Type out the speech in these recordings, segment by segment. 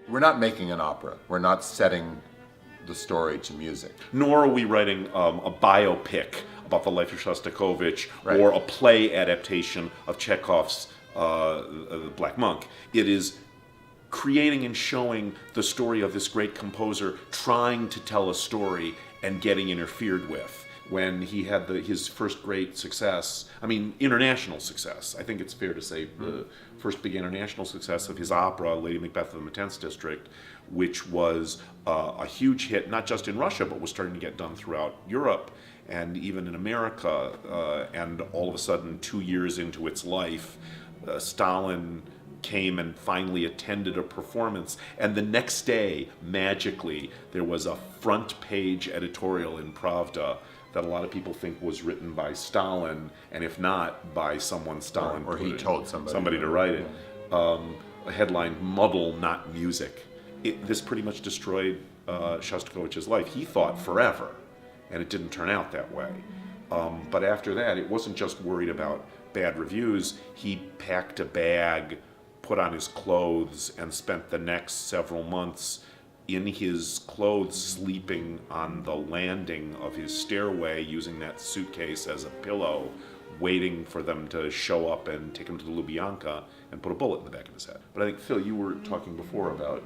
we're not making an opera. We're not setting the story to music. Nor are we writing a biopic about the life of Shostakovich Right. or a play adaptation of Chekhov's The Black Monk. It is creating and showing the story of this great composer trying to tell a story and getting interfered with. When he had his first great success, I mean, international success. I think it's fair to say the first big international success of his opera, Lady Macbeth of the Tenth District, which was a huge hit, not just in Russia, but was starting to get done throughout Europe and even in America. And all of a sudden, 2 years into its life, Stalin came and finally attended a performance, and the next day, magically, there was a front page editorial in Pravda that a lot of people think was written by Stalin, and if not, by someone Stalin Or he told somebody to write it. A headline, "Muddle, Not Music." This pretty much destroyed Shostakovich's life. He thought forever, and it didn't turn out that way. But after that, it wasn't just worried about bad reviews. He packed a bag, put on his clothes, and spent the next several months in his clothes, sleeping on the landing of his stairway, using that suitcase as a pillow, waiting for them to show up and take him to the Lubyanka and put a bullet in the back of his head. But I think, Phil, you were talking before about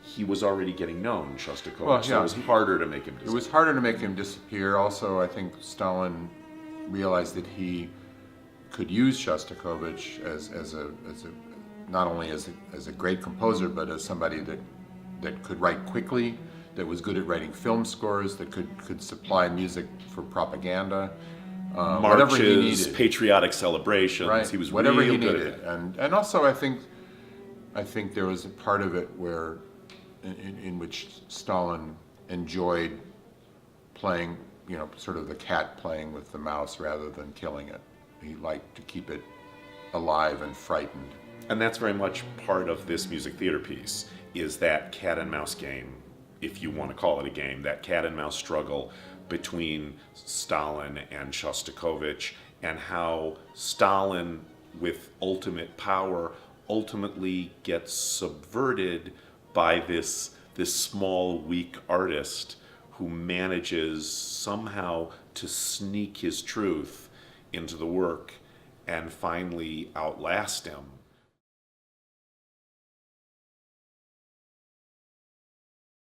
he was already getting known, Shostakovich, Well, yeah, so it was harder to make him disappear. It was harder to make him disappear. Also, I think Stalin realized that he could use Shostakovich as a not only as a great composer, but as somebody that could write quickly, that was good at writing film scores, that could supply music for propaganda. Whatever he Marches, needed. patriotic celebrations. Right. He was whatever real he good needed. at that. And also I think there was a part of it where in which Stalin enjoyed playing, sort of the cat playing with the mouse rather than killing it. He liked to keep it alive and frightened. And that's very much part of this music theater piece, is that cat and mouse game, if you want to call it a game, that cat and mouse struggle between Stalin and Shostakovich, and how Stalin, with ultimate power, ultimately gets subverted by this small, weak artist who manages somehow to sneak his truth into the work and finally outlast him.